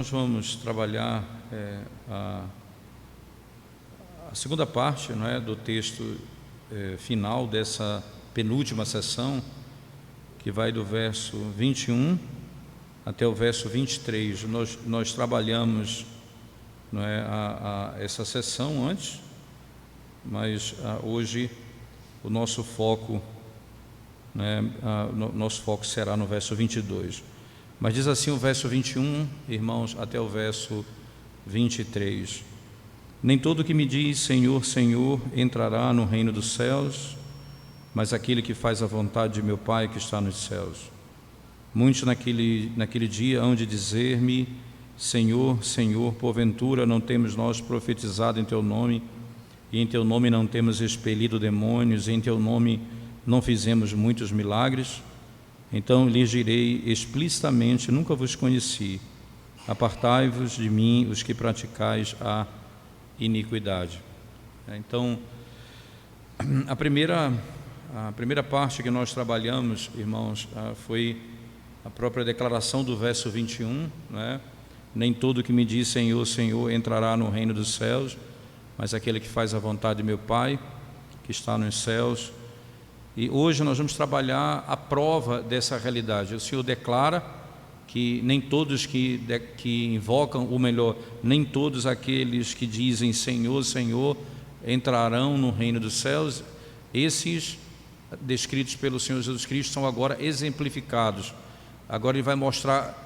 Nós vamos trabalhar a segunda parte, não é, do texto final dessa penúltima sessão, que vai do verso 21 até o verso 23. Nós trabalhamos, não é, essa sessão antes, mas hoje o nosso foco, né, nosso foco será no verso 22. Mas diz assim o verso 21, irmãos, até o verso 23. Nem todo que me diz Senhor, Senhor entrará no reino dos céus, mas aquele que faz a vontade de meu Pai que está nos céus. Muitos naquele dia hão de dizer-me, Senhor, Senhor, porventura não temos nós profetizado em Teu nome, e em Teu nome não temos expelido demônios, e em Teu nome não fizemos muitos milagres? Então lhes direi explicitamente, nunca vos conheci, apartai-vos de mim os que praticais a iniquidade. Então, a primeira parte que nós trabalhamos, irmãos, foi a própria declaração do verso 21, né? Nem todo que me diz Senhor, Senhor entrará no reino dos céus, mas aquele que faz a vontade de meu Pai, que está nos céus. E hoje nós vamos trabalhar a prova dessa realidade. O Senhor declara que nem todos que invocam, ou melhor, nem todos aqueles que dizem Senhor, Senhor, entrarão no reino dos céus. Esses descritos pelo Senhor Jesus Cristo são agora exemplificados. Agora Ele vai mostrar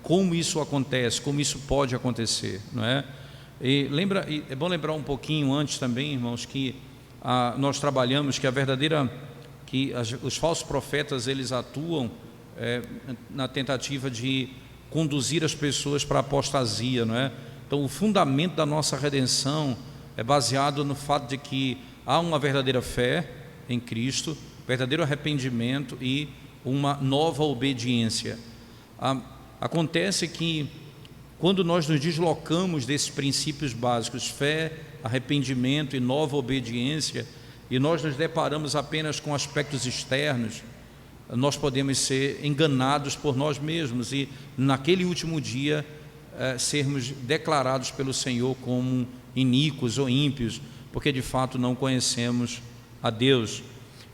como isso acontece, como isso pode acontecer, não é? E é bom lembrar um pouquinho antes também, irmãos, que nós trabalhamos que os falsos profetas, eles atuam na tentativa de conduzir as pessoas para a apostasia, não é? Então o fundamento da nossa redenção é baseado no fato de que há uma verdadeira fé em Cristo, verdadeiro arrependimento e uma nova obediência. Acontece que quando nós nos deslocamos desses princípios básicos, fé, arrependimento e nova obediência, e nós nos deparamos apenas com aspectos externos, nós podemos ser enganados por nós mesmos e naquele último dia sermos declarados pelo Senhor como iníquos ou ímpios, porque de fato não conhecemos a Deus.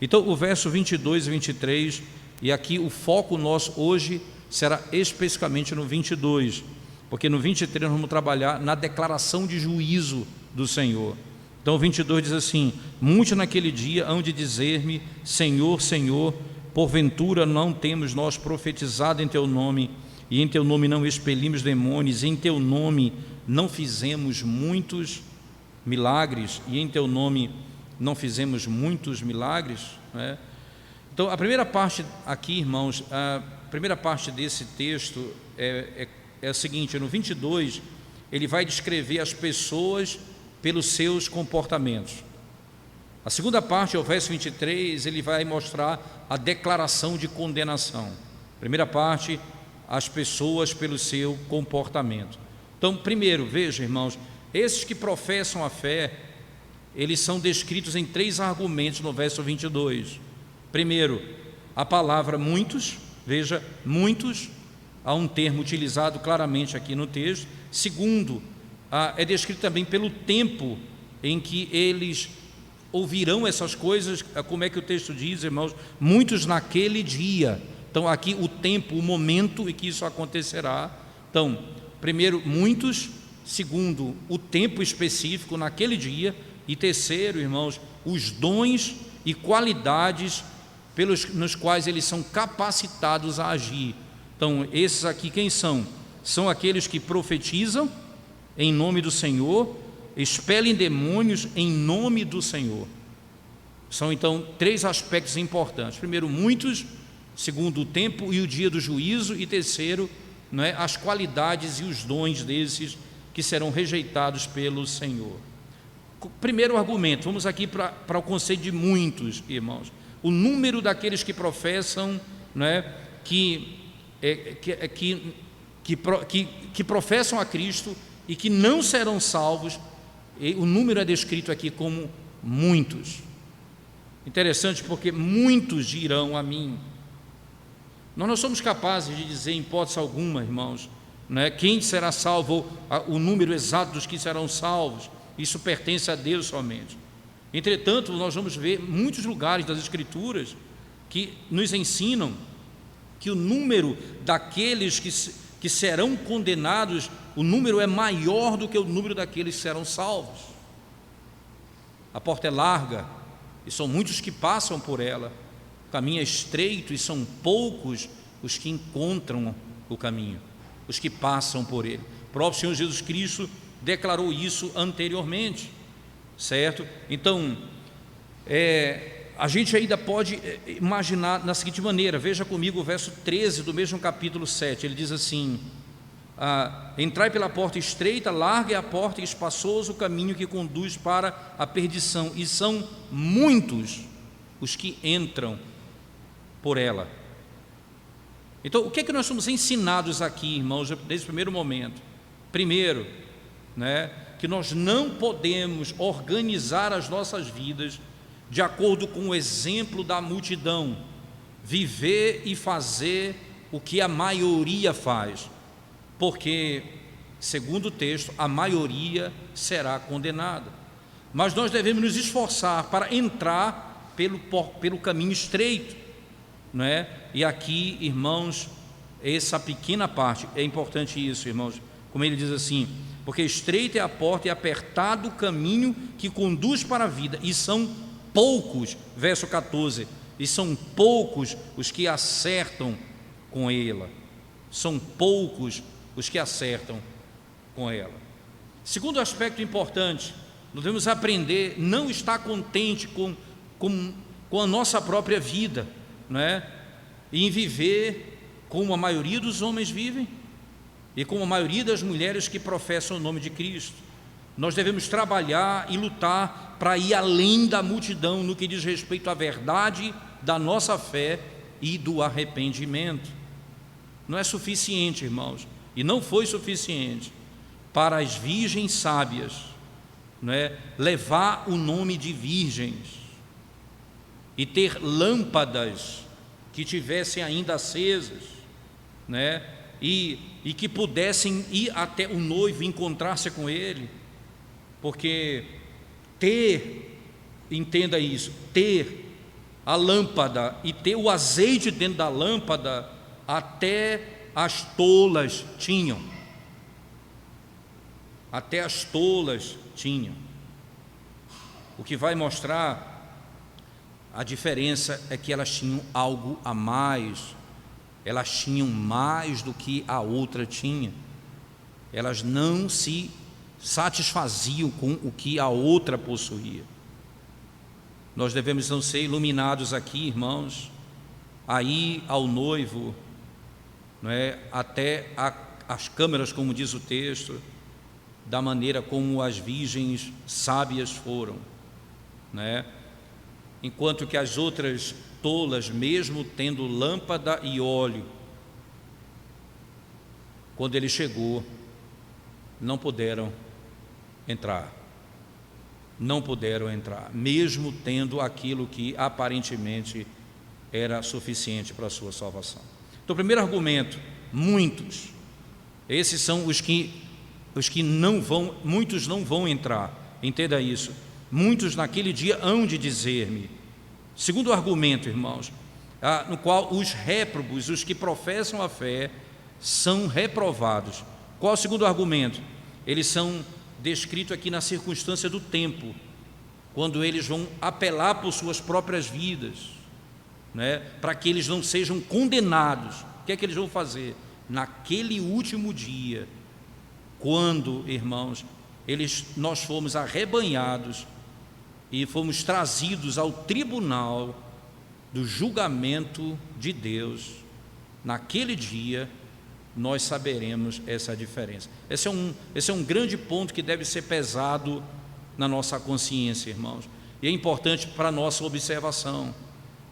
Então o verso 22 e 23, e aqui o foco nosso hoje será especificamente no 22, porque no 23 nós vamos trabalhar na declaração de juízo do Senhor. Então o 22 diz assim: muitos naquele dia hão de dizer-me, Senhor, Senhor, porventura não temos nós profetizado em Teu nome, e em Teu nome não expelimos demônios, e em Teu nome não fizemos muitos milagres, e em Teu nome não fizemos muitos milagres, não é? Então a primeira parte aqui, irmãos, a primeira parte desse texto é a seguinte: no 22 ele vai descrever as pessoas pelos seus comportamentos. A segunda parte, o verso 23, ele vai mostrar a declaração de condenação. Primeira parte, as pessoas pelo seu comportamento. Então, primeiro, veja, irmãos, esses que professam a fé, eles são descritos em 3 argumentos no verso 22. Primeiro, a palavra muitos, veja, muitos, há um termo utilizado claramente aqui no texto. Segundo, é descrito também pelo tempo em que eles ouvirão essas coisas. Como é que o texto diz, irmãos? Muitos naquele dia. Então aqui o tempo, o momento em que isso acontecerá. Então, primeiro, muitos. Segundo, o tempo específico naquele dia. E terceiro, irmãos, os dons e qualidades nos quais eles são capacitados a agir. Então esses aqui quem são? São aqueles que profetizam em nome do Senhor, expelem demônios em nome do Senhor. São então 3 aspectos importantes: primeiro, muitos; segundo, o tempo e o dia do juízo; e terceiro, não é, as qualidades e os dons desses que serão rejeitados pelo Senhor. Primeiro argumento, vamos aqui para o conceito de muitos, irmãos. O número daqueles que professam, não é, que professam a Cristo e que não serão salvos, o número é descrito aqui como muitos. Interessante, porque muitos dirão a mim. Nós não somos capazes de dizer, em hipótese alguma, irmãos, né? Quem será salvo, o número exato dos que serão salvos, isso pertence a Deus somente. Entretanto, nós vamos ver muitos lugares das Escrituras que nos ensinam que o número daqueles que serão condenados, o número é maior do que o número daqueles que serão salvos. A porta é larga e são muitos que passam por ela, o caminho é estreito e são poucos os que encontram o caminho, os que passam por ele. O próprio Senhor Jesus Cristo declarou isso anteriormente, certo? Então, a gente ainda pode imaginar na seguinte maneira, veja comigo o verso 13 do mesmo capítulo 7, ele diz assim: entrai pela porta estreita, larga é a porta e espaçoso o caminho que conduz para a perdição, e são muitos os que entram por ela. Então, o que é que nós somos ensinados aqui, irmãos, desde o primeiro momento? Primeiro, né, que nós não podemos organizar as nossas vidas de acordo com o exemplo da multidão, viver e fazer o que a maioria faz, porque, segundo o texto, a maioria será condenada. Mas nós devemos nos esforçar para entrar pelo caminho estreito, não é? E aqui, irmãos, essa pequena parte, é importante isso, irmãos, como ele diz assim: porque estreita é a porta e apertado o caminho que conduz para a vida, e são poucos, verso 14, e são poucos os que acertam com ela, são poucos os que acertam com ela. Segundo aspecto importante, nós devemos aprender não estar contente com a nossa própria vida, não é? E em viver como a maioria dos homens vivem e como a maioria das mulheres que professam o nome de Cristo. Nós devemos trabalhar e lutar para ir além da multidão no que diz respeito à verdade da nossa fé e do arrependimento. Não é suficiente, irmãos, e não foi suficiente para as virgens sábias, não é, levar o nome de virgens e ter lâmpadas que tivessem ainda acesas, né, e que pudessem ir até o noivo e encontrar-se com ele, porque entenda isso, ter a lâmpada e ter o azeite dentro da lâmpada, até as tolas tinham. Até as tolas tinham. O que vai mostrar a diferença é que elas tinham algo a mais, elas tinham mais do que a outra tinha, elas não se satisfaziam com o que a outra possuía. Nós devemos então ser iluminados aqui, irmãos, a ir ao noivo, não é, até as câmeras, como diz o texto, da maneira como as virgens sábias foram, né? Enquanto que as outras tolas, mesmo tendo lâmpada e óleo, quando ele chegou, não puderam entrar, mesmo tendo aquilo que aparentemente era suficiente para a sua salvação. Então, o primeiro argumento: muitos, esses são os que não vão, muitos não vão entrar, entenda isso, muitos naquele dia hão de dizer-me. Segundo argumento, irmãos, no qual os réprobos, os que professam a fé, são reprovados. Qual é o segundo argumento? Eles são descritos aqui na circunstância do tempo, quando eles vão apelar por suas próprias vidas, né, para que eles não sejam condenados. O que é que eles vão fazer? Naquele último dia, quando, irmãos, nós fomos arrebanhados e fomos trazidos ao tribunal do julgamento de Deus, naquele dia nós saberemos essa diferença. Esse é um grande ponto que deve ser pesado na nossa consciência, irmãos, e é importante para a nossa observação,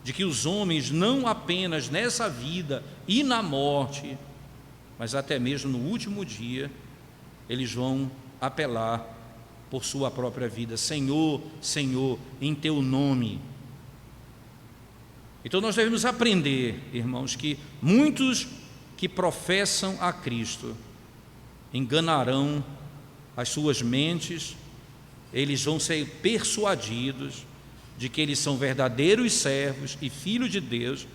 de que os homens não apenas nessa vida e na morte, mas até mesmo no último dia, eles vão apelar por sua própria vida: Senhor, Senhor, em teu nome. Então nós devemos aprender, irmãos, que muitos que professam a Cristo enganarão as suas mentes, eles vão ser persuadidos de que eles são verdadeiros servos e filhos de Deus,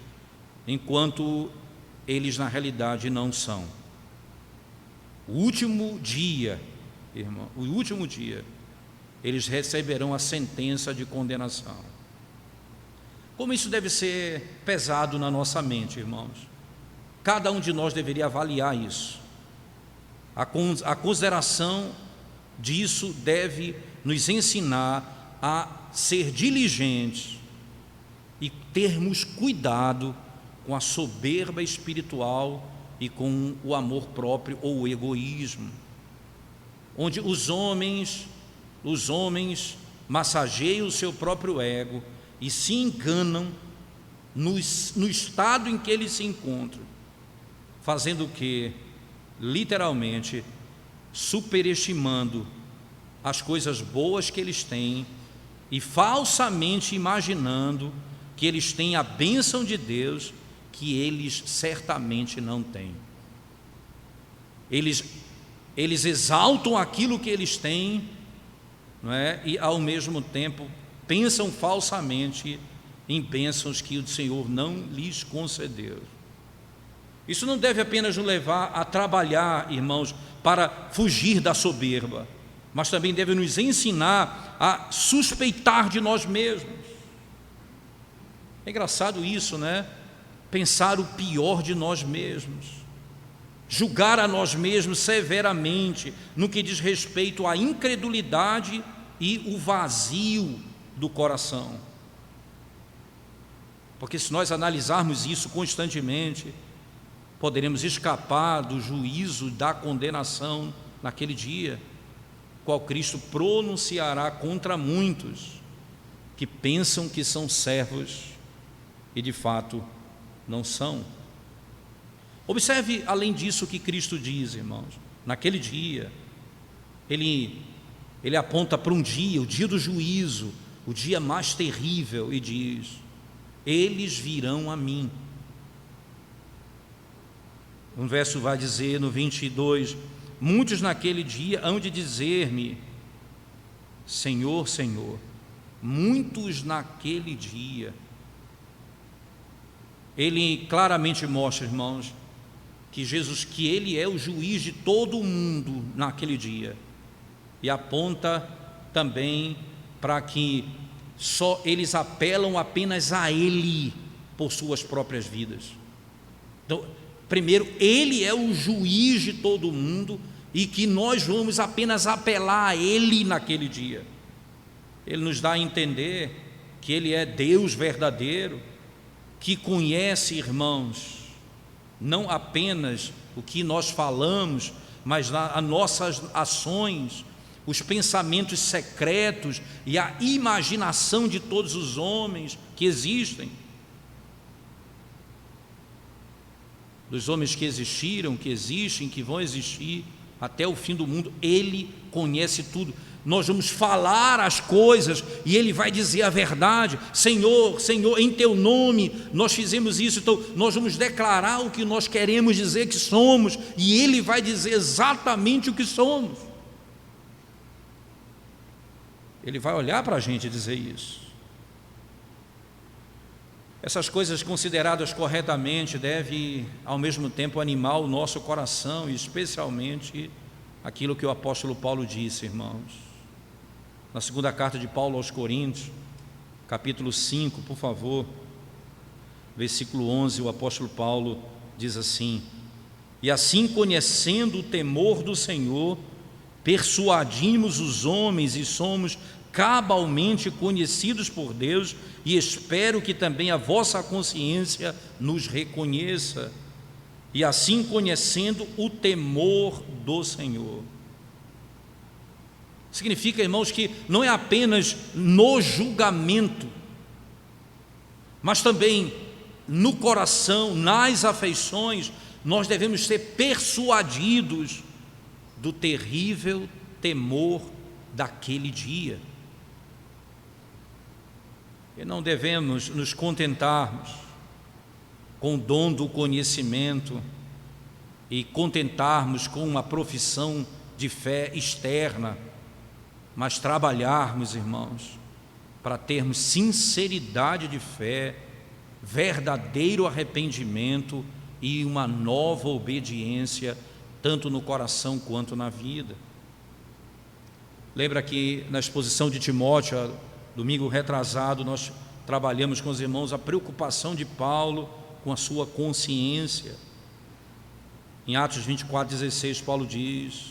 enquanto eles na realidade não são. O último dia, irmão, o último dia, eles receberão a sentença de condenação. Como isso deve ser pesado na nossa mente, irmãos? Cada um de nós deveria avaliar isso. A consideração disso deve nos ensinar a ser diligentes e termos cuidado com a soberba espiritual e com o amor próprio ou o egoísmo, onde os homens massageiam o seu próprio ego e se enganam no estado em que eles se encontram, fazendo o quê? Literalmente superestimando as coisas boas que eles têm e falsamente imaginando que eles têm a bênção de Deus que eles certamente não têm. Eles exaltam aquilo que eles têm, não é? E ao mesmo tempo pensam falsamente em bênçãos que o Senhor não lhes concedeu. Isso não deve apenas nos levar a trabalhar, irmãos, para fugir da soberba, mas também deve nos ensinar a suspeitar de nós mesmos. É engraçado isso, né? Pensar o pior de nós mesmos, julgar a nós mesmos severamente no que diz respeito à incredulidade e o vazio do coração. Porque se nós analisarmos isso constantemente, poderemos escapar do juízo, da condenação naquele dia, qual Cristo pronunciará contra muitos que pensam que são servos e de fato não são. Observe além disso o que Cristo diz, irmãos. Naquele dia, Ele aponta para um dia, o dia do juízo, o dia mais terrível, e diz: eles virão a mim. Um verso vai dizer no 22: muitos naquele dia hão de dizer-me, Senhor, Senhor. Muitos naquele dia. Ele claramente mostra, irmãos, que Jesus, que Ele é o juiz de todo o mundo naquele dia, e aponta também para que só eles apelam apenas a Ele por suas próprias vidas. Então, primeiro, Ele é o juiz de todo o mundo e que nós vamos apenas apelar a Ele naquele dia. Ele nos dá a entender que Ele é Deus verdadeiro, que conhece, irmãos, não apenas o que nós falamos, mas as nossas ações, os pensamentos secretos e a imaginação de todos os homens que existem, dos homens que existiram, que existem, que vão existir até o fim do mundo. Ele conhece tudo. Nós vamos falar as coisas e Ele vai dizer a verdade. Senhor, Senhor, em Teu nome nós fizemos isso. Então nós vamos declarar o que nós queremos dizer que somos, e Ele vai dizer exatamente o que somos. Ele vai olhar para a gente e dizer isso. Essas coisas consideradas corretamente devem ao mesmo tempo animar o nosso coração, e especialmente aquilo que o apóstolo Paulo disse, irmãos. Na segunda carta de Paulo aos Coríntios, capítulo 5, por favor, versículo 11, o apóstolo Paulo diz assim: e assim, conhecendo o temor do Senhor, persuadimos os homens e somos cabalmente conhecidos por Deus, e espero que também a vossa consciência nos reconheça. E assim, conhecendo o temor do Senhor. Significa, irmãos, que não é apenas no julgamento, mas também no coração, nas afeições, nós devemos ser persuadidos do terrível temor daquele dia. E não devemos nos contentarmos com o dom do conhecimento, e contentarmos com uma profissão de fé externa, mas trabalharmos, irmãos, para termos sinceridade de fé, verdadeiro arrependimento e uma nova obediência, tanto no coração quanto na vida. Lembra que na exposição de Timóteo, domingo retrasado, nós trabalhamos com os irmãos a preocupação de Paulo com a sua consciência. Em Atos 24:16, Paulo diz,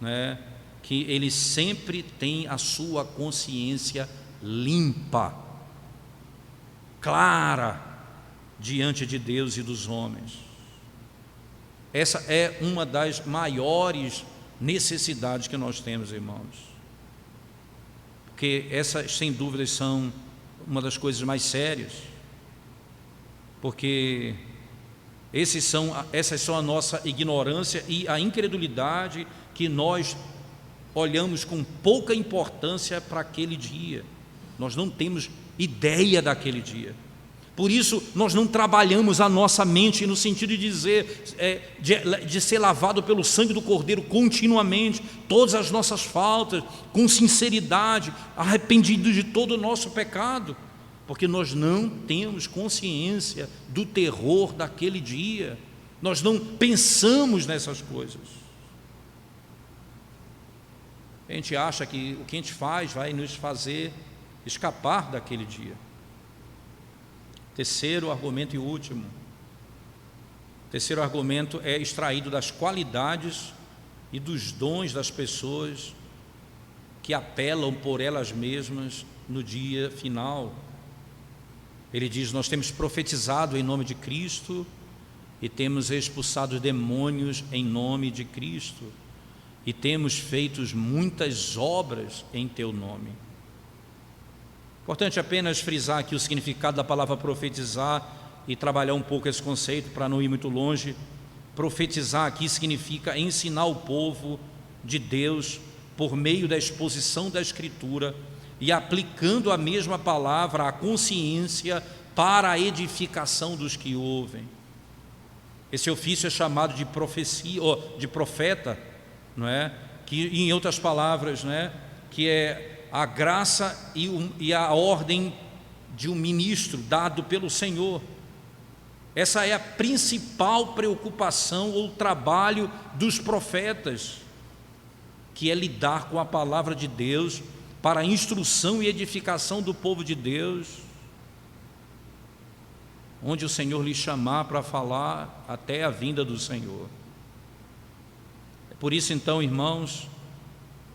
né, que ele sempre tem a sua consciência limpa, clara, diante de Deus e dos homens. Essa é uma das maiores necessidades que nós temos, irmãos, porque essas, sem dúvidas, são uma das coisas mais sérias, porque essas são a nossa ignorância e a incredulidade, que nós olhamos com pouca importância para aquele dia. Nós não temos ideia daquele dia. Por isso, nós não trabalhamos a nossa mente no sentido de dizer, de ser lavado pelo sangue do Cordeiro continuamente, todas as nossas faltas, com sinceridade, arrependidos de todo o nosso pecado, porque nós não temos consciência do terror daquele dia, nós não pensamos nessas coisas. A gente acha que o que a gente faz vai nos fazer escapar daquele dia. Terceiro argumento e último. Terceiro argumento é extraído das qualidades e dos dons das pessoas que apelam por elas mesmas no dia final. Ele diz: nós temos profetizado em nome de Cristo e temos expulsado demônios em nome de Cristo e temos feito muitas obras em teu nome. Importante apenas frisar aqui o significado da palavra profetizar e trabalhar um pouco esse conceito para não ir muito longe. Profetizar aqui significa ensinar o povo de Deus por meio da exposição da Escritura e aplicando a mesma palavra à consciência para a edificação dos que ouvem. Esse ofício é chamado de profecia, ou de profeta, não é? Que, em outras palavras, não é? Que é a graça e a ordem de um ministro dado pelo Senhor. Essa é a principal preocupação ou trabalho dos profetas, que é lidar com a palavra de Deus para a instrução e edificação do povo de Deus, onde o Senhor lhe chamar para falar até a vinda do Senhor. É por isso, então, irmãos,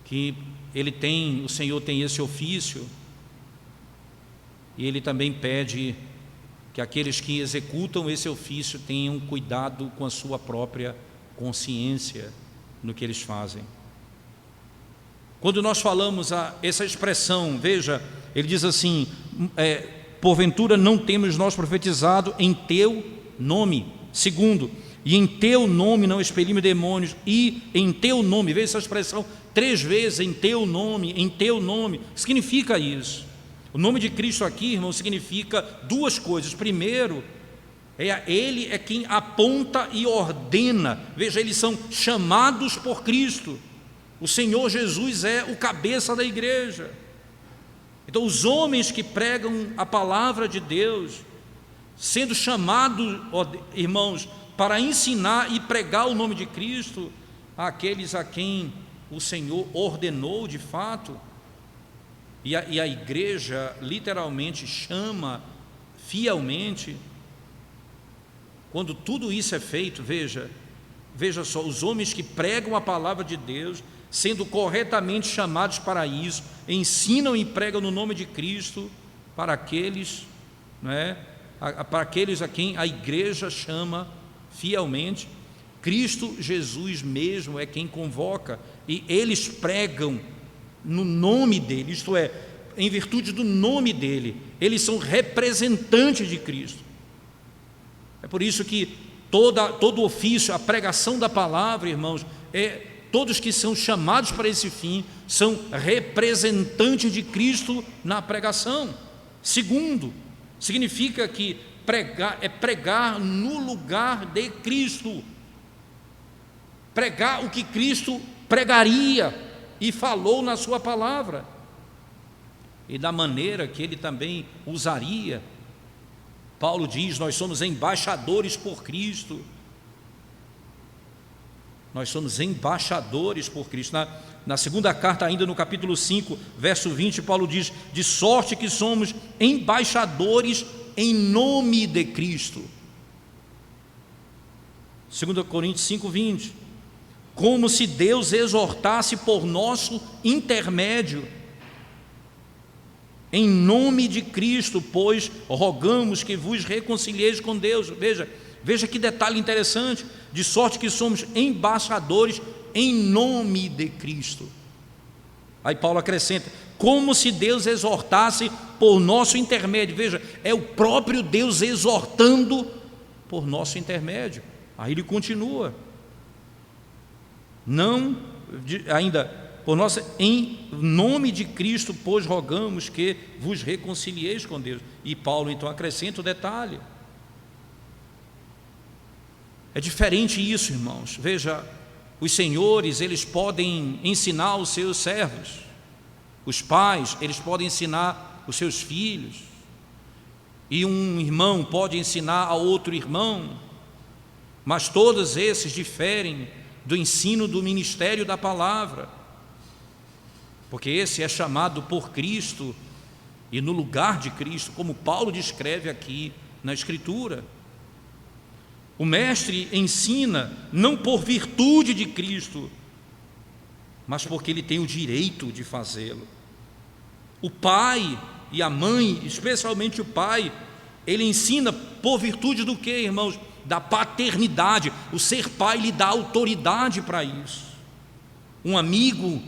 que o Senhor tem esse ofício, e Ele também pede que aqueles que executam esse ofício tenham cuidado com a sua própria consciência no que eles fazem. Quando nós falamos essa expressão, veja, ele diz assim, porventura não temos nós profetizado em teu nome. Segundo, e em teu nome não expelimos demônios, e em teu nome, veja essa expressão 3 vezes, em teu nome, significa isso. O nome de Cristo aqui, irmão, significa 2 coisas. Primeiro, Ele é quem aponta e ordena. Veja, eles são chamados por Cristo. O Senhor Jesus é o cabeça da igreja. Então, os homens que pregam a palavra de Deus, sendo chamados, irmãos, para ensinar e pregar o nome de Cristo àqueles a quem o Senhor ordenou de fato, e a igreja literalmente chama fielmente. Quando tudo isso é feito, veja só, os homens que pregam a palavra de Deus, sendo corretamente chamados para isso, ensinam e pregam no nome de Cristo para aqueles, não é? Para aqueles a quem a igreja chama fielmente. Cristo Jesus mesmo é quem convoca, e eles pregam no nome dele, isto é, em virtude do nome dele, eles são representantes de Cristo. É por isso que todo ofício, a pregação da palavra, irmãos, todos que são chamados para esse fim são representantes de Cristo na pregação. Segundo, significa que pregar é pregar no lugar de Cristo. pregar o que Cristo pregaria e falou na sua palavra, e da maneira que ele também usaria. Paulo diz: nós somos embaixadores por Cristo. Nós somos embaixadores por Cristo. Na segunda carta, ainda no capítulo 5, verso 20, Paulo diz: de sorte que somos embaixadores em nome de Cristo. 2 Coríntios 5, 20, como se Deus exortasse por nosso intermédio. Em nome de Cristo, pois, rogamos que vos reconcilieis com Deus. Veja que detalhe interessante, de sorte que somos embaixadores em nome de Cristo. Aí Paulo acrescenta: como se Deus exortasse por nosso intermédio. Veja, é o próprio Deus exortando por nosso intermédio. Aí ele continua: não, ainda, por nossa, em nome de Cristo, pois rogamos que vos reconcilieis com Deus. E Paulo então acrescenta o detalhe. É diferente isso, irmãos. Veja, os senhores, eles podem ensinar os seus servos, os pais, eles podem ensinar os seus filhos, e um irmão pode ensinar a outro irmão, mas todos esses diferem do ensino do ministério da palavra, porque esse é chamado por Cristo e no lugar de Cristo, como Paulo descreve aqui na Escritura. O mestre ensina não por virtude de Cristo, mas porque ele tem o direito de fazê-lo. O pai e a mãe, especialmente o pai, ele ensina por virtude do quê, irmãos? Da paternidade. O ser pai lhe dá autoridade para isso. Um amigo,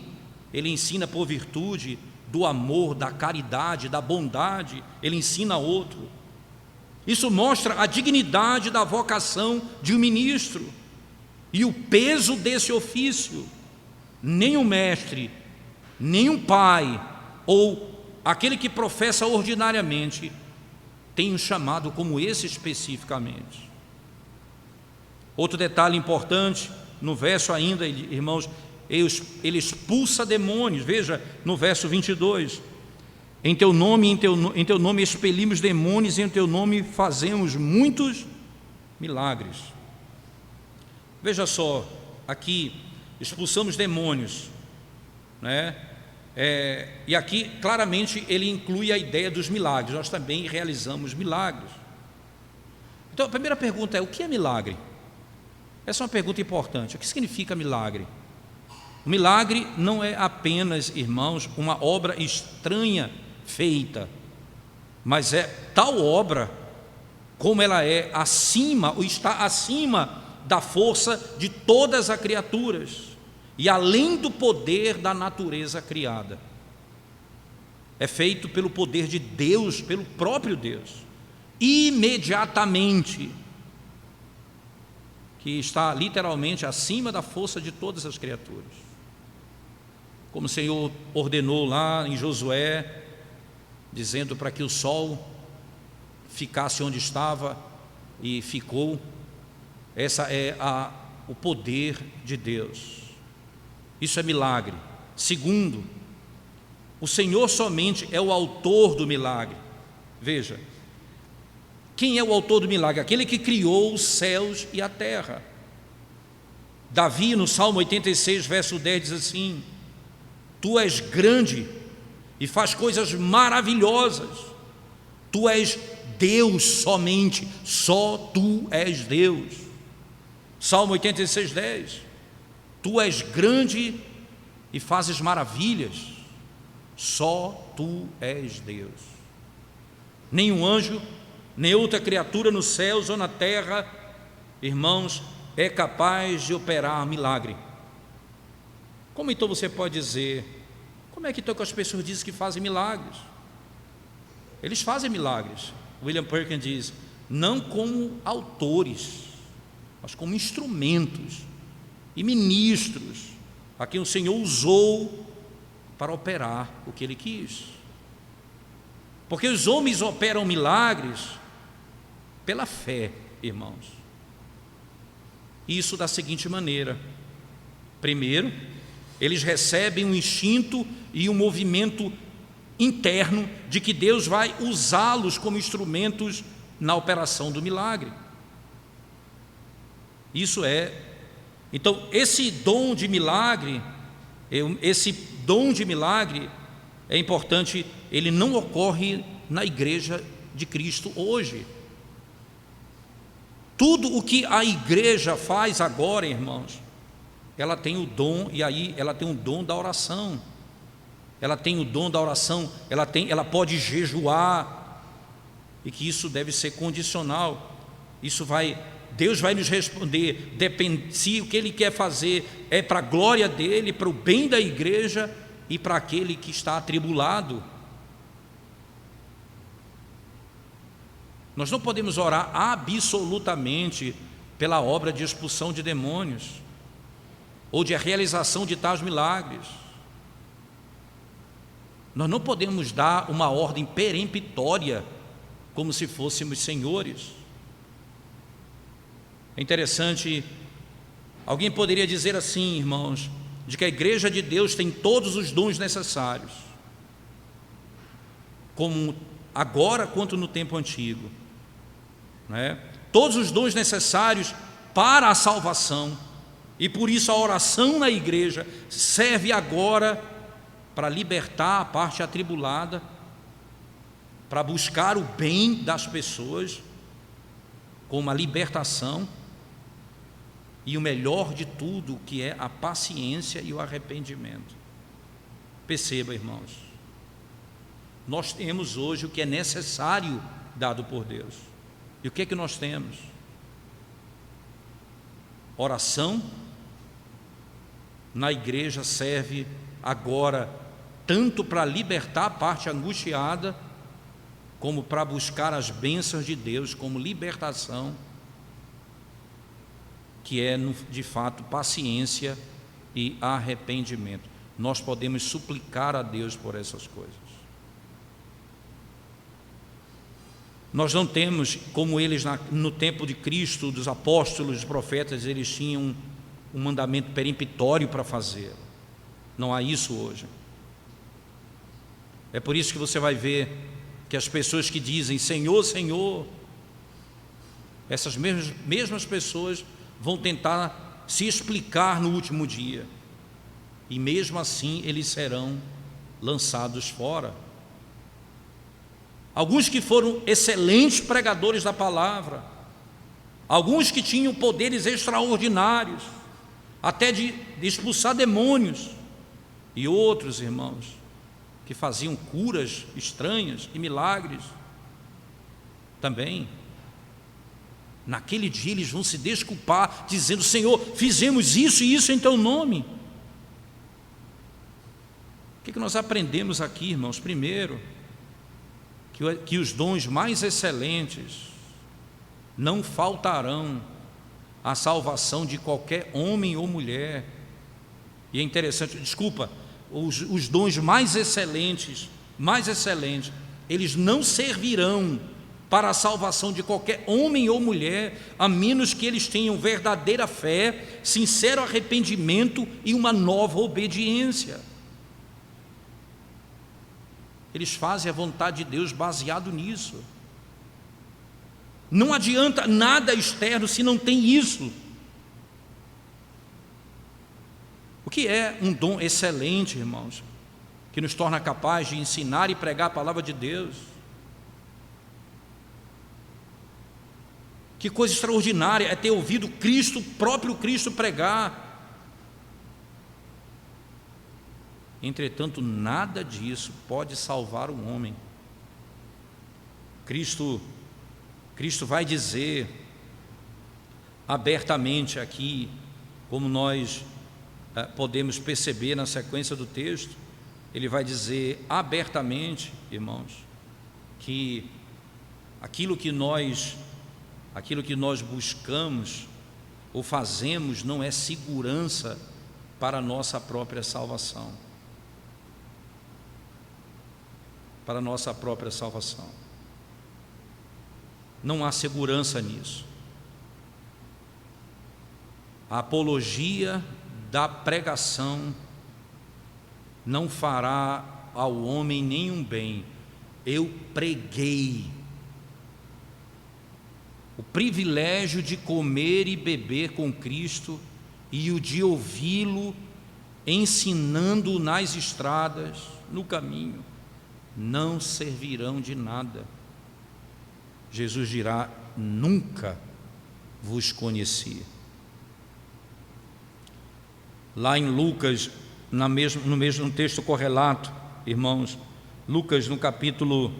ele ensina por virtude do amor, da caridade, da bondade, ele ensina a outro. Isso mostra a dignidade da vocação de um ministro e o peso desse ofício. Nem o mestre, nem um pai ou aquele que professa ordinariamente tem um chamado como esse especificamente. Outro detalhe importante, no verso ainda, irmãos, ele expulsa demônios. Veja no verso 22, em teu nome expelimos demônios, e em teu nome fazemos muitos milagres. Veja só, aqui expulsamos demônios, né? E aqui claramente ele inclui a ideia dos milagres. Nós também realizamos milagres. Então a primeira pergunta é: o que é milagre? Essa é uma pergunta importante. O que significa milagre? O milagre não é apenas, irmãos, uma obra estranha feita, mas é tal obra como ela é acima, ou está acima da força de todas as criaturas e além do poder da natureza criada. É feito pelo poder de Deus, pelo próprio Deus, imediatamente, que está literalmente acima da força de todas as criaturas. Como o Senhor ordenou lá em Josué, dizendo para que o sol ficasse onde estava, e ficou. Essa é o poder de Deus. Isso é milagre. Segundo, o Senhor somente é o autor do milagre. Veja, quem é o autor do milagre? Aquele que criou os céus e a terra. Davi, no Salmo 86, verso 10, diz assim: tu és grande e faz coisas maravilhosas. Tu és Deus somente, só tu és Deus. Salmo 86, 10. Tu és grande e fazes maravilhas, só tu és Deus. Nenhum anjo, nem outra criatura nos céus ou na terra, irmãos, é capaz de operar milagre. Como então você pode dizer, como é que então as pessoas dizem que fazem milagres? Eles fazem milagres. William Perkins diz: não como autores, mas como instrumentos e ministros a quem o Senhor usou para operar o que Ele quis. Porque os homens operam milagres pela fé, irmãos. Isso da seguinte maneira: Primeiro, eles recebem um instinto e um movimento interno de que Deus vai usá-los como instrumentos na operação do milagre. Então, esse dom de milagre é importante, ele não ocorre na igreja de Cristo hoje. Tudo o que a igreja faz agora, irmãos, ela tem o dom, e aí ela tem o dom da oração. Ela tem o dom da oração, ela pode jejuar, e que isso deve ser condicional. Deus vai nos responder, depende se o que Ele quer fazer é para a glória dEle, para o bem da igreja e para aquele que está atribulado. Nós não podemos orar absolutamente pela obra de expulsão de demônios ou de realização de tais milagres. Nós não podemos dar uma ordem peremptória como se fôssemos senhores. É interessante, alguém poderia dizer assim, irmãos, de que a igreja de Deus tem todos os dons necessários, como agora quanto no tempo antigo, né? Todos os dons necessários para a salvação, e por isso a oração na igreja serve agora para libertar a parte atribulada, para buscar o bem das pessoas, com uma libertação, e o melhor de tudo, que é a paciência e o arrependimento. Perceba, irmãos, nós temos hoje o que é necessário dado por Deus. E o que é que nós temos? Oração na igreja serve agora tanto para libertar a parte angustiada, como para buscar as bênçãos de Deus como libertação, que é de fato paciência e arrependimento. Nós podemos suplicar a Deus por essas coisas. Nós não temos, como eles no tempo de Cristo, dos apóstolos, dos profetas, eles tinham um mandamento peremptório para fazer. Não há isso hoje. É por isso que você vai ver que as pessoas que dizem Senhor, Senhor, essas mesmas pessoas vão tentar se explicar no último dia, e mesmo assim eles serão lançados fora. Alguns que foram excelentes pregadores da palavra, alguns que tinham poderes extraordinários, até de expulsar demônios, e outros, irmãos, que faziam curas estranhas e milagres também. Naquele dia eles vão se desculpar, dizendo: Senhor, fizemos isso e isso em teu nome. O que nós aprendemos aqui, irmãos? Primeiro, que os dons mais excelentes não faltarão à salvação de qualquer homem ou mulher. E é interessante, os dons mais excelentes, eles não servirão para a salvação de qualquer homem ou mulher, a menos que eles tenham verdadeira fé, sincero arrependimento e uma nova obediência. Eles fazem a vontade de Deus baseado nisso. Não adianta nada externo se não tem isso. O que é um dom excelente, irmãos, que nos torna capazes de ensinar e pregar a palavra de Deus? Que coisa extraordinária é ter ouvido Cristo, o próprio Cristo, pregar. Entretanto, nada disso pode salvar o homem. Cristo vai dizer abertamente aqui, como nós podemos perceber na sequência do texto, ele vai dizer abertamente, irmãos, que aquilo que nós buscamos ou fazemos não é segurança para a nossa própria salvação. Para a nossa própria salvação. Não há segurança nisso. A apologia da pregação não fará ao homem nenhum bem. Eu preguei. O privilégio de comer e beber com Cristo e o de ouvi-lo ensinando nas estradas, no caminho, não servirão de nada. Jesus dirá: nunca vos conheci. Lá em Lucas, no mesmo texto correlato, irmãos, Lucas no capítulo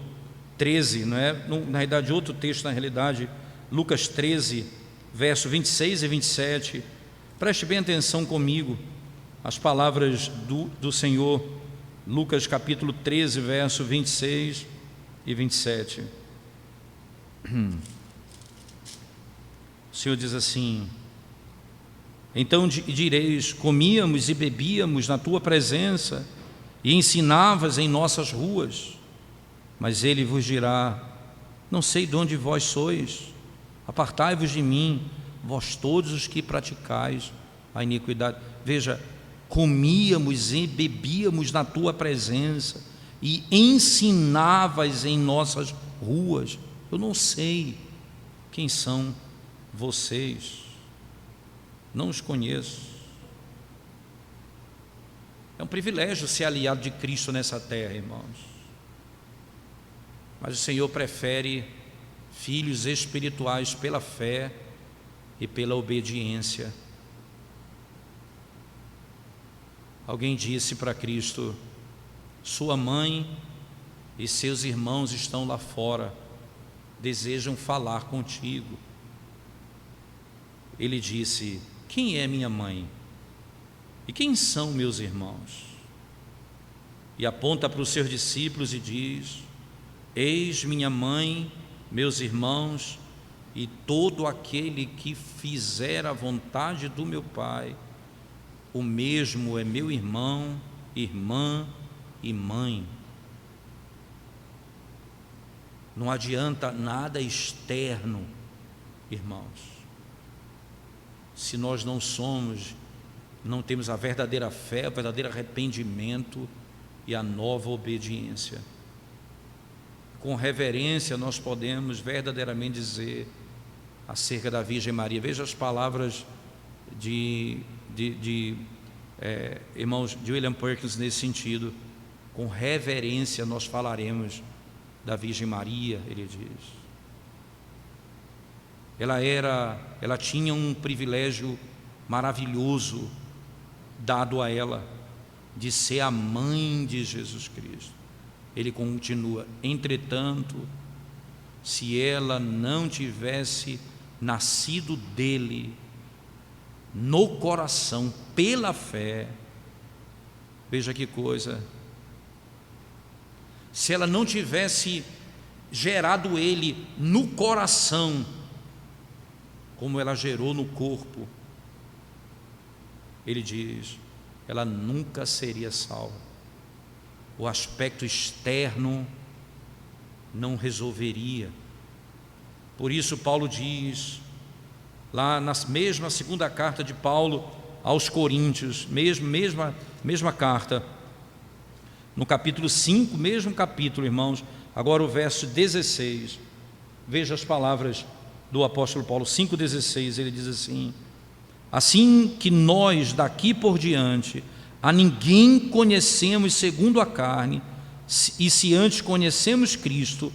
13, não é? Na realidade, outro texto, na realidade, Lucas 13, verso 26 e 27, preste bem atenção comigo, as palavras do Senhor, Lucas capítulo 13, verso 26 e 27. O Senhor diz assim: então direis, comíamos e bebíamos na tua presença e ensinavas em nossas ruas. Mas ele vos dirá: não sei de onde vós sois, apartai-vos de mim, vós todos os que praticais a iniquidade. Veja, comíamos e bebíamos na tua presença e ensinavas em nossas ruas. Eu não sei quem são vocês, não os conheço. É um privilégio ser aliado de Cristo nessa terra, irmãos, mas o Senhor prefere filhos espirituais pela fé e pela obediência. Alguém disse para Cristo: sua mãe e seus irmãos estão lá fora, desejam falar contigo. Ele disse: quem é minha mãe? E quem são meus irmãos? E aponta para os seus discípulos e diz: eis minha mãe, meus irmãos, e todo aquele que fizer a vontade do meu Pai, o mesmo é meu irmão, irmã e mãe. Não adianta nada externo, irmãos, se nós não temos a verdadeira fé, o verdadeiro arrependimento e a nova obediência. Com reverência nós podemos verdadeiramente dizer acerca da Virgem Maria. Veja as palavras de irmãos de William Perkins nesse sentido. Com reverência nós falaremos da Virgem Maria, ele diz. Ela tinha um privilégio maravilhoso dado a ela, de ser a mãe de Jesus Cristo. Ele continua: entretanto, se ela não tivesse nascido dele no coração pela fé, veja que coisa, se ela não tivesse gerado ele no coração, como ela gerou no corpo, ele diz, ela nunca seria salva. O aspecto externo não resolveria. Por isso Paulo diz, lá na mesma segunda carta de Paulo aos Coríntios, mesma carta, no capítulo 5, mesmo capítulo, irmãos, agora o verso 16, veja as palavras do apóstolo Paulo, 5,16, ele diz assim: assim que nós daqui por diante a ninguém conhecemos segundo a carne, e se antes conhecemos Cristo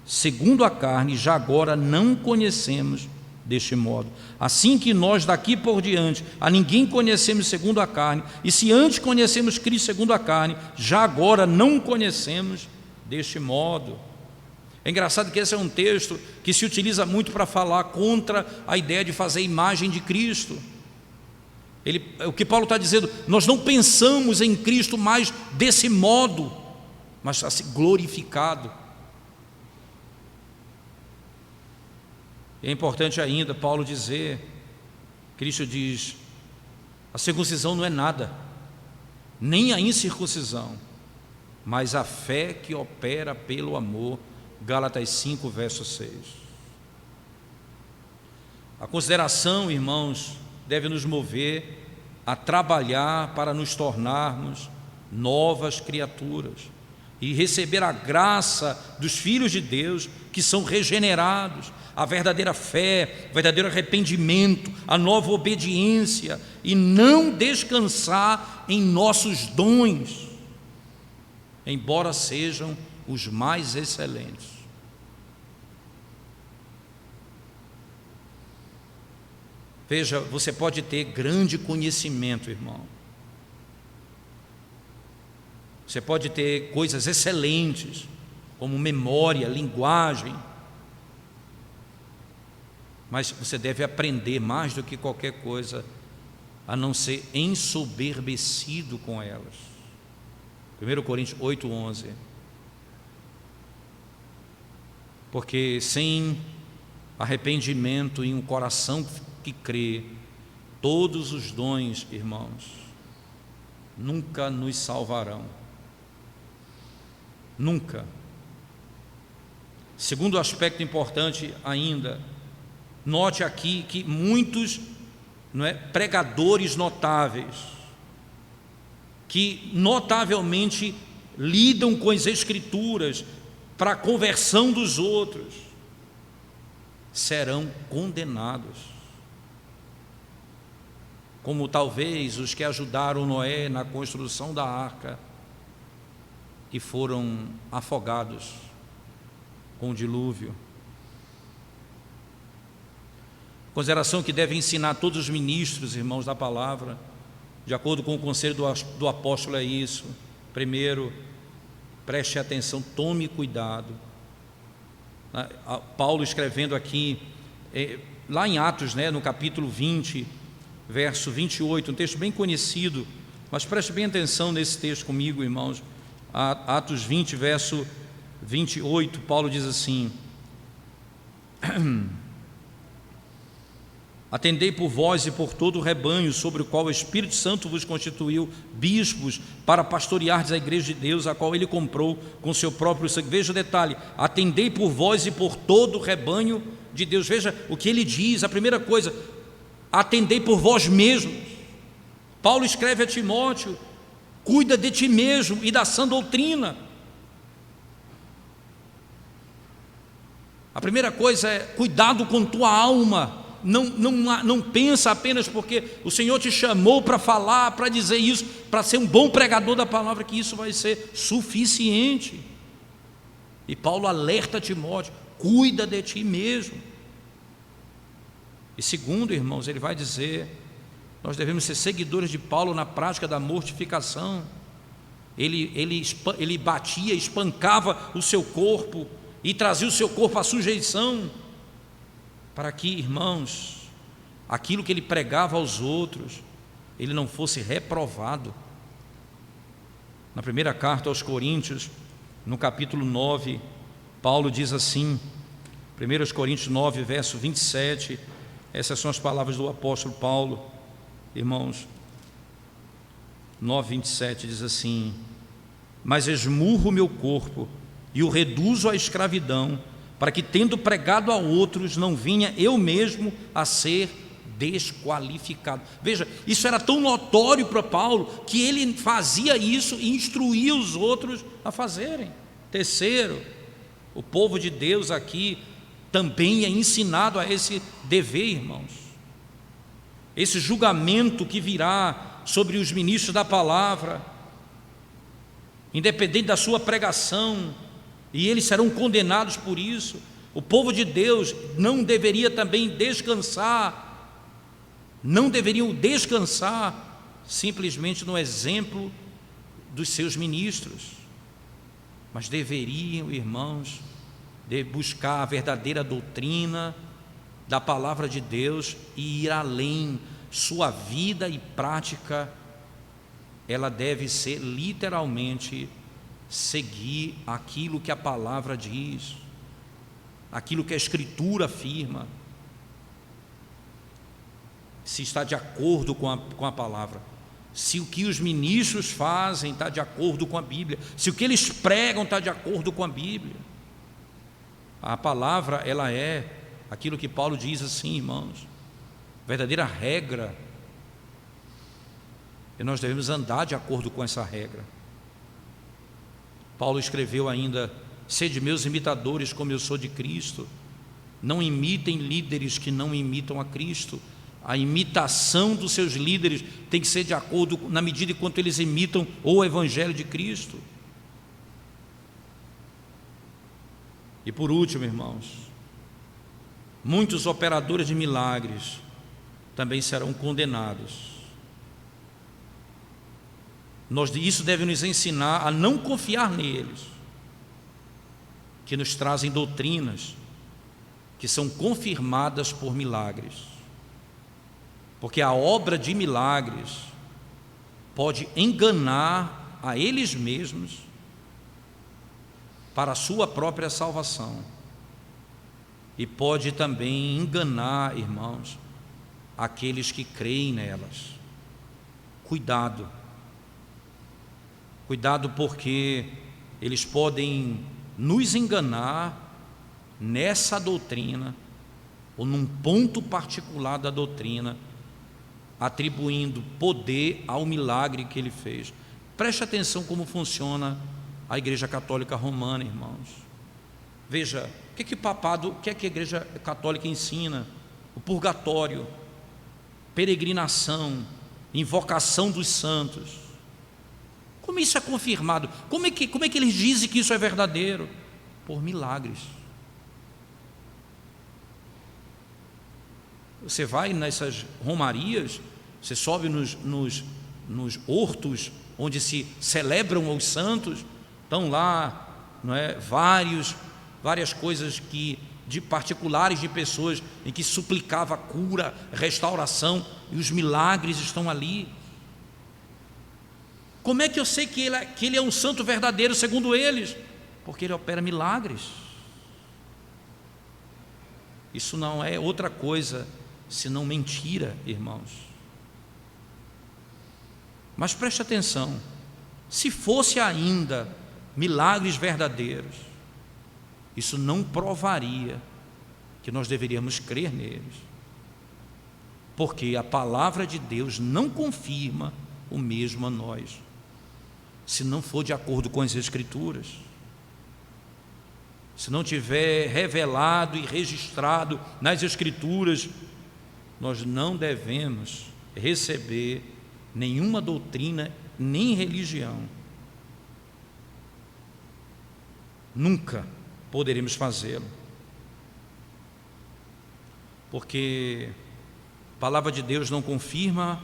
segundo a carne, já agora não conhecemos deste modo. Assim que nós daqui por diante a ninguém conhecemos segundo a carne, e se antes conhecemos Cristo segundo a carne, já agora não conhecemos deste modo. É engraçado que esse é um texto que se utiliza muito para falar contra a ideia de fazer imagem de Cristo. O que Paulo está dizendo, nós não pensamos em Cristo mais desse modo, mas assim, glorificado. É importante ainda Paulo dizer, Cristo diz, a circuncisão não é nada, nem a incircuncisão, mas a fé que opera pelo amor. Gálatas 5, verso 6. A consideração, irmãos, deve nos mover a trabalhar para nos tornarmos novas criaturas e receber a graça dos filhos de Deus que são regenerados, a verdadeira fé, o verdadeiro arrependimento, a nova obediência, e não descansar em nossos dons, embora sejam os mais excelentes. Veja, você pode ter grande conhecimento, irmão. Você pode ter coisas excelentes, como memória, linguagem, mas você deve aprender mais do que qualquer coisa a não ser ensoberbecido com elas. 1 Coríntios 8:11. Porque sem arrependimento em um coração que crê, todos os dons, irmãos, nunca nos salvarão. Nunca. Segundo aspecto importante ainda, note aqui que muitos pregadores notáveis, que notavelmente lidam com as Escrituras para a conversão dos outros, serão condenados, como talvez os que ajudaram Noé na construção da arca e foram afogados com o dilúvio. Consideração que deve ensinar todos os ministros, irmãos da palavra, de acordo com o conselho do apóstolo, é isso. Primeiro, preste atenção, tome cuidado. Paulo escrevendo aqui, lá em Atos, no capítulo 20, verso 28, um texto bem conhecido, mas preste bem atenção nesse texto comigo, irmãos. Atos 20, verso 28, Paulo diz assim: atendei por vós e por todo o rebanho sobre o qual o Espírito Santo vos constituiu bispos para pastoreardes a igreja de Deus, a qual ele comprou com seu próprio sangue. Veja o detalhe: atendei por vós e por todo o rebanho de Deus. Veja o que ele diz. A primeira coisa, atendei por vós mesmos. Paulo escreve a Timóteo: cuida de ti mesmo e da sã doutrina. A primeira coisa é cuidado com tua alma. Não pensa apenas porque o Senhor te chamou para falar, para dizer isso, para ser um bom pregador da palavra, que isso vai ser suficiente. E Paulo alerta Timóteo: cuida de ti mesmo. E segundo, irmãos, ele vai dizer, nós devemos ser seguidores de Paulo na prática da mortificação. Ele batia, espancava o seu corpo e trazia o seu corpo à sujeição, para que, irmãos, aquilo que ele pregava aos outros, ele não fosse reprovado. Na primeira carta aos Coríntios, no capítulo 9, Paulo diz assim, 1 Coríntios 9, verso 27, essas são as palavras do apóstolo Paulo, irmãos. 9, 27 diz assim: mas esmurro o meu corpo e o reduzo à escravidão, para que, tendo pregado a outros, não vinha eu mesmo a ser desqualificado. Veja, isso era tão notório para Paulo, que ele fazia isso e instruía os outros a fazerem. Terceiro, o povo de Deus aqui também é ensinado a esse dever, irmãos. Esse julgamento que virá sobre os ministros da palavra, independente da sua pregação, e eles serão condenados por isso. O povo de Deus não deveria também descansar, não deveriam descansar simplesmente no exemplo dos seus ministros, mas deveriam, irmãos, de buscar a verdadeira doutrina da palavra de Deus e ir além. Sua vida e prática, ela deve ser literalmente seguir aquilo que a palavra diz, aquilo que a Escritura afirma, se está de acordo com a palavra, se o que os ministros fazem está de acordo com a Bíblia, se o que eles pregam está de acordo com a Bíblia. A palavra, ela é aquilo que Paulo diz assim, irmãos, verdadeira regra E nós devemos andar de acordo com essa regra. Paulo escreveu ainda: sede meus imitadores como eu sou de Cristo. Não imitem líderes que não imitam a Cristo. A imitação dos seus líderes tem que ser de acordo, na medida em quanto eles imitam o Evangelho de Cristo. E por último, irmãos, muitos operadores de milagres também serão condenados. Isso deve nos ensinar a não confiar neles, que nos trazem doutrinas que são confirmadas por milagres, porque a obra de milagres pode enganar a eles mesmos para a sua própria salvação, e pode também enganar, irmãos, aqueles que creem nelas. Cuidado, porque eles podem nos enganar nessa doutrina, ou num ponto particular da doutrina, atribuindo poder ao milagre que ele fez. Preste atenção como funciona a Igreja Católica Romana, irmãos. Veja, o que a Igreja Católica ensina? O purgatório, peregrinação, invocação dos santos. Como isso é confirmado? Como é que eles dizem que isso é verdadeiro? Por milagres. Você vai nessas romarias, você sobe nos hortos onde se celebram os santos, estão lá, não é, várias coisas de particulares de pessoas em que suplicava cura, restauração, e os milagres estão ali. Como é que eu sei que ele é um santo verdadeiro segundo eles? Porque ele opera milagres. Isso não é outra coisa senão mentira, irmãos. Mas preste atenção, se fosse ainda milagres verdadeiros, isso não provaria que nós deveríamos crer neles, porque a palavra de Deus não confirma o mesmo a nós, se não for de acordo com as Escrituras. Se não tiver revelado e registrado nas Escrituras, nós não devemos receber nenhuma doutrina, nem religião. Nunca poderemos fazê-lo, porque a palavra de Deus não confirma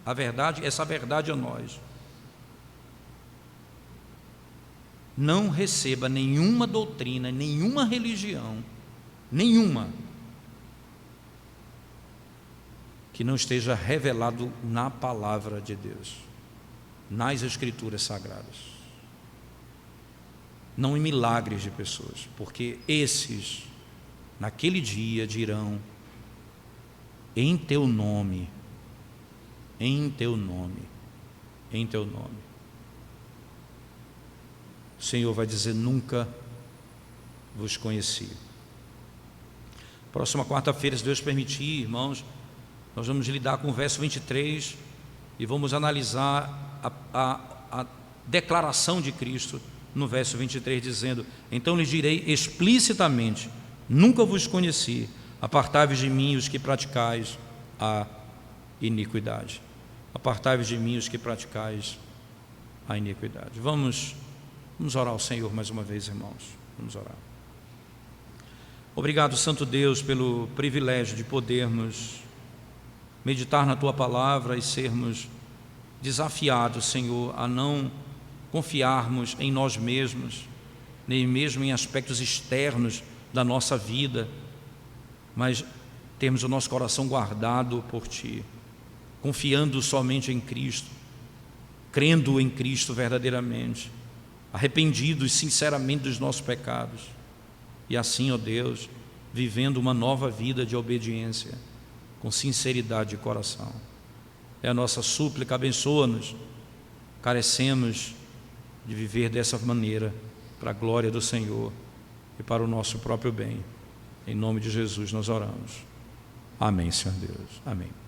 a verdade, essa verdade a nós. Não receba nenhuma doutrina, nenhuma religião, nenhuma, que não esteja revelado na palavra de Deus, nas Escrituras Sagradas. Não em milagres de pessoas, porque esses, naquele dia, dirão: em teu nome, em teu nome, em teu nome. O Senhor vai dizer: nunca vos conheci. Próxima quarta-feira, se Deus permitir, irmãos, nós vamos lidar com o verso 23 e vamos analisar a declaração de Cristo no verso 23, dizendo: então lhes direi explicitamente: nunca vos conheci, apartai-vos de mim os que praticais a iniquidade. Apartai-vos de mim os que praticais a iniquidade. Vamos orar ao Senhor mais uma vez, irmãos. Vamos orar. Obrigado, Santo Deus, pelo privilégio de podermos meditar na Tua Palavra e sermos desafiados, Senhor, a não confiarmos em nós mesmos, nem mesmo em aspectos externos da nossa vida, mas termos o nosso coração guardado por Ti, confiando somente em Cristo, crendo em Cristo verdadeiramente, arrependidos sinceramente dos nossos pecados, e assim, ó Deus, vivendo uma nova vida de obediência, com sinceridade de coração. É a nossa súplica, abençoa-nos. Carecemos de viver dessa maneira, para a glória do Senhor e para o nosso próprio bem. Em nome de Jesus nós oramos. Amém, Senhor Deus. Amém.